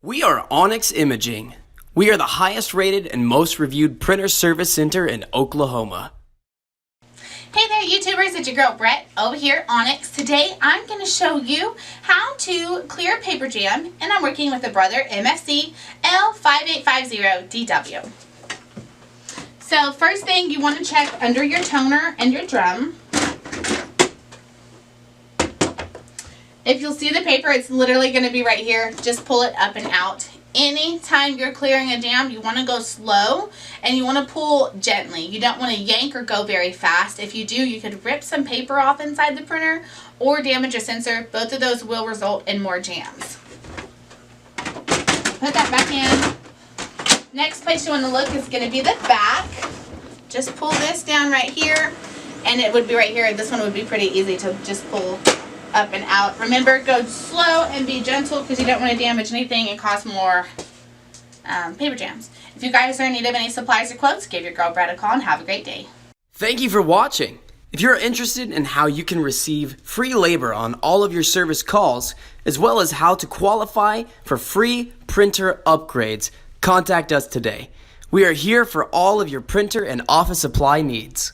We are Onyx Imaging. We are the highest rated and most reviewed printer service center in Oklahoma. Hey there YouTubers, it's your girl Brett over here at Onyx. Today I'm going to show you how to clear paper jam, and I'm working with a Brother MFC L5850dw. So first thing, you want to check under your toner and your drum. If you'll see the paper, it's literally going to be right here. Just pull it up and out. Anytime you're clearing a jam, you want to go slow and you want to pull gently. You don't want to yank or go very fast. If you do, you could rip some paper off inside the printer or damage a sensor. Both of those will result in more jams. Put that back in. Next place you want to look is going to be the back. Just pull this down right here, and it would be right here. This one would be pretty easy to just pull up and out. Remember, go slow and be gentle because you don't want to damage anything and cause more paper jams. If you guys are in need of any supplies or quotes, give your girl Brett a call and have a great day. Thank you for watching. If you're interested in how you can receive free labor on all of your service calls, as well as how to qualify for free printer upgrades, contact us today. We are here for all of your printer and office supply needs.